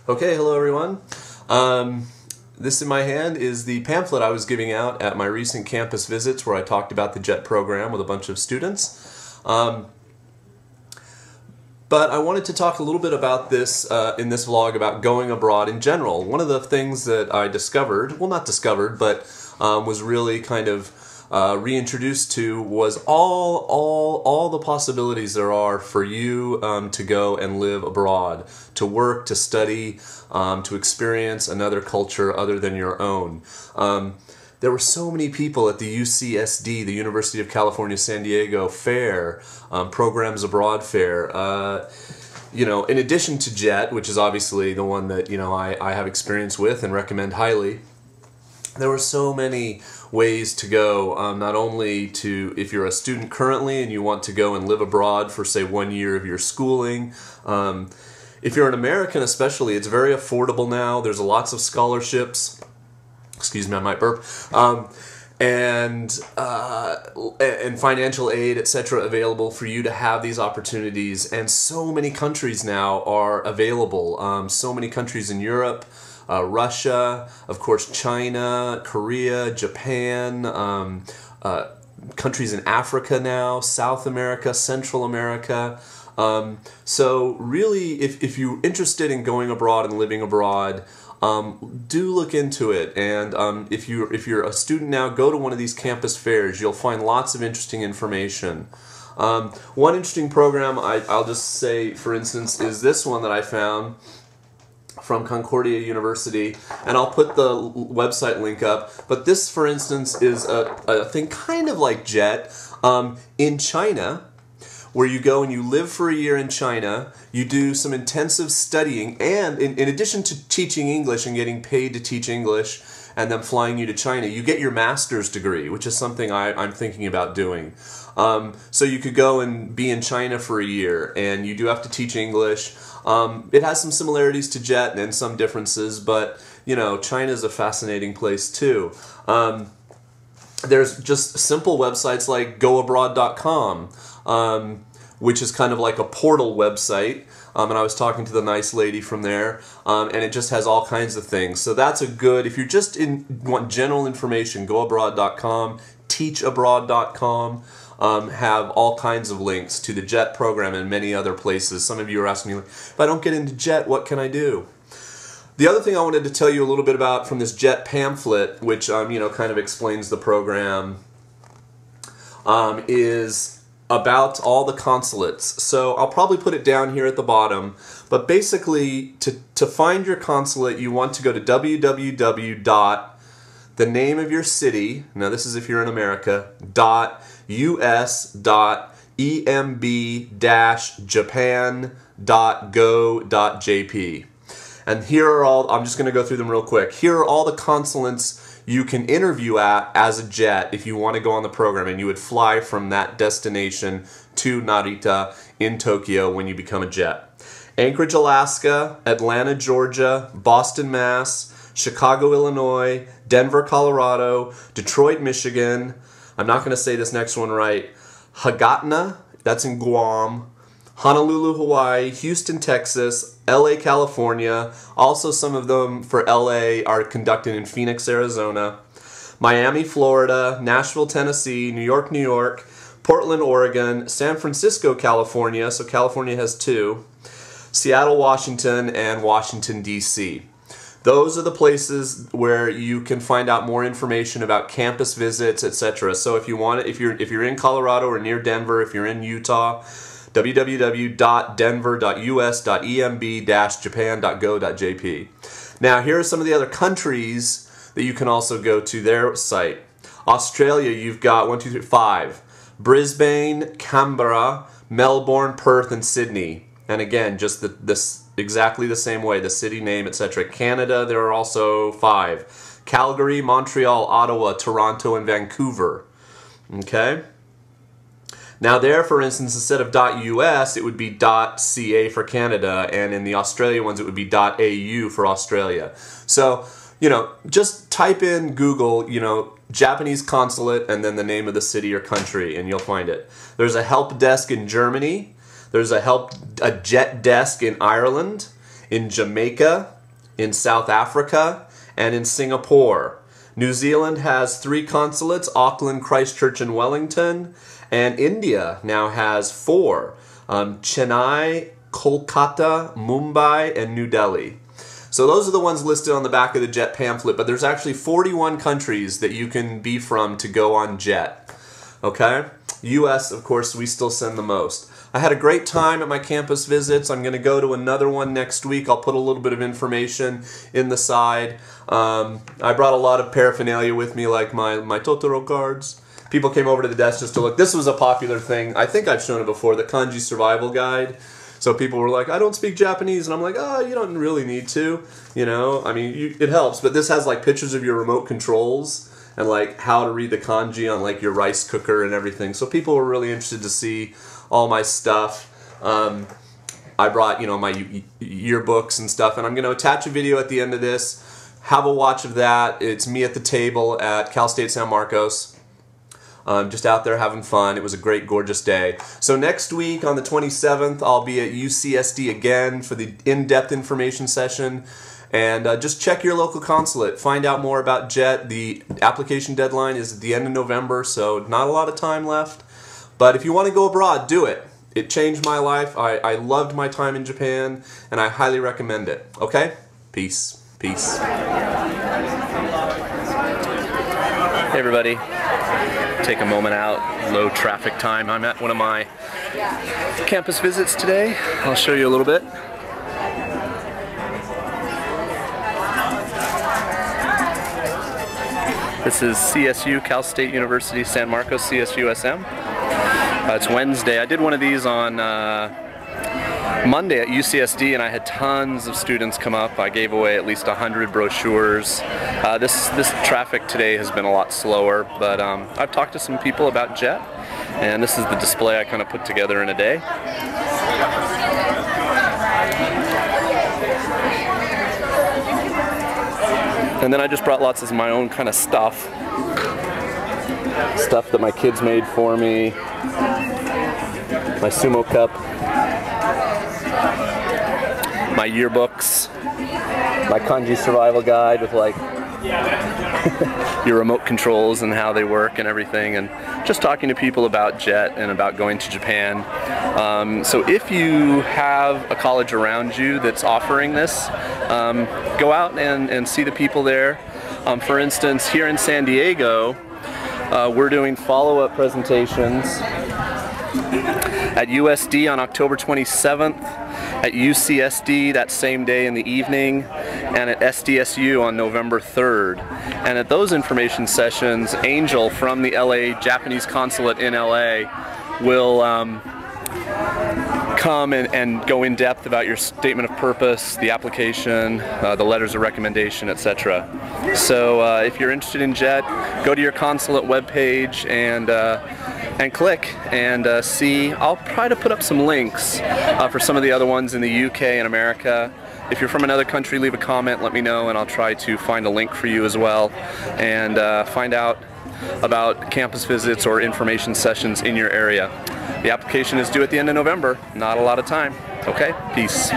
Okay, hello everyone. This in my hand is the pamphlet I was giving out at my recent campus visits where I talked about the JET program with a bunch of students. But I wanted to talk a little bit about this in this vlog about going abroad in general. One of the things that I discovered, well not discovered, but was really kind of reintroduced to was all the possibilities there are for you to go and live abroad, to work, to study, to experience another culture other than your own. There were so many people at the UCSD, the University of California, San Diego Fair, Programs Abroad Fair. You know, in addition to JET, which is obviously the one that I have experience with and recommend highly, there were so many ways to go, not only to, if you're a student currently and you want to go and live abroad for, say, 1 year of your schooling. If you're an American especially, it's very affordable now. There's lots of scholarships. Excuse me, I might burp. And financial aid, etc., available for you to have these opportunities. And so many countries now are available. So many countries in Europe. Russia, of course China, Korea, Japan, countries in Africa now, South America, Central America. So really, if you're interested in going abroad and living abroad, do look into it. And if you're a student now, go to one of these campus fairs. You'll find lots of interesting information. One interesting program, I'll just say, for instance, is this one that I found from Concordia University, and I'll put the website link up. But this, for instance, is a thing kind of like JET in China, where you go and you live for a year in China, you do some intensive studying, and in addition to teaching English and getting paid to teach English and them flying you to China, you get your master's degree, which is something I'm thinking about doing. So you could go and be in China for a year, and you do have to teach English. It has some similarities to JET and some differences, but China is a fascinating place too. There's just simple websites like goabroad.com, which is kind of like a portal website. And I was talking to the nice lady from there, and it just has all kinds of things. So that's a good, if you just want general information, goabroad.com, teachabroad.com. Have all kinds of links to the JET program and many other places. Some of you are asking me, if I don't get into JET, what can I do? The other thing I wanted to tell you a little bit about from this JET pamphlet, which kind of explains the program, is about all the consulates. So I'll probably put it down here at the bottom, but basically to find your consulate, you want to go to the name of your city, now this is if you're in America, us.emb-japan.go.jp. And here are all, I'm just going to go through them real quick. Here are all the consulates you can interview at as a JET if you want to go on the program, and you would fly from that destination to Narita in Tokyo when you become a JET. Anchorage, Alaska, Atlanta, Georgia, Boston, Mass., Chicago, Illinois, Denver, Colorado, Detroit, Michigan, I'm not going to say this next one right, Hagatna, that's in Guam, Honolulu, Hawaii, Houston, Texas, LA, California, also some of them for LA are conducted in Phoenix, Arizona, Miami, Florida, Nashville, Tennessee, New York, New York, Portland, Oregon, San Francisco, California, so California has two, Seattle, Washington, and Washington, D.C. Those are the places where you can find out more information about campus visits, etc. So if you want it, if you're in Colorado or near Denver, if you're in Utah, www.denver.us.emb-japan.go.jp. Now here are some of the other countries that you can also go to their site. Australia, you've got 5. Brisbane, Canberra, Melbourne, Perth, and Sydney. And again, just this exactly the same way, the city name, etc. Canada, there are also 5. Calgary, Montreal, Ottawa, Toronto, and Vancouver. Okay? Now there, for instance, instead of .us, it would be .ca for Canada, and in the Australia ones, it would be .au for Australia. So, just type in Google, Japanese consulate, and then the name of the city or country, and you'll find it. There's a help desk in Germany. There's a JET desk in Ireland, in Jamaica, in South Africa, and in Singapore. New Zealand has 3 consulates, Auckland, Christchurch, and Wellington. And India now has 4, Chennai, Kolkata, Mumbai, and New Delhi. So those are the ones listed on the back of the JET pamphlet, but there's actually 41 countries that you can be from to go on JET. Okay? US, of course, we still send the most. I had a great time at my campus visits. I'm going to go to another one next week. I'll put a little bit of information in the side. I brought a lot of paraphernalia with me, like my Totoro cards. People came over to the desk just to look. This was a popular thing. I think I've shown it before, the Kanji Survival Guide. So people were like, I don't speak Japanese. And I'm like, oh, you don't really need to. You know, I mean, it helps. But this has like pictures of your remote controls and like how to read the kanji on like your rice cooker and everything. So people were really interested to see all my stuff. I brought, you know, my yearbooks and stuff. And I'm going to attach a video at the end of this. Have a watch of that. It's me at the table at Cal State San Marcos. Just out there having fun. It was a great, gorgeous day. So next week on the 27th, I'll be at UCSD again for the in-depth information session. And just check your local consulate. Find out more about JET. The application deadline is at the end of November, so not a lot of time left. But if you want to go abroad, do it. It changed my life. I loved my time in Japan, and I highly recommend it. Okay? Peace. Peace. Hey everybody. Take a moment out, low traffic time. I'm at one of my campus visits today. I'll show you a little bit. This is CSU, Cal State University, San Marcos, CSUSM. It's Wednesday. I did one of these on Monday at UCSD, and I had tons of students come up. I gave away at least 100 brochures. This traffic today has been a lot slower, but I've talked to some people about JET, and this is the display I kind of put together in a day. And then I just brought lots of my own kind of stuff that my kids made for me. My sumo cup, my yearbooks, my kanji survival guide with like your remote controls and how they work and everything, and just talking to people about JET and about going to Japan. So if you have a college around you that's offering this, go out and see the people there. For instance, here in San Diego, we're doing follow-up presentations at USD on October 27th, at UCSD that same day in the evening, and at SDSU on November 3rd. And at those information sessions, Angel from the LA Japanese consulate in LA will come and go in depth about your statement of purpose, the application, the letters of recommendation, etc. So if you're interested in JET, go to your consulate webpage and click and see. I'll try to put up some links for some of the other ones in the UK and America. If you're from another country, leave a comment, let me know, and I'll try to find a link for you as well, and find out about campus visits or information sessions in your area. The application is due at the end of November. Not a lot of time. Okay, peace.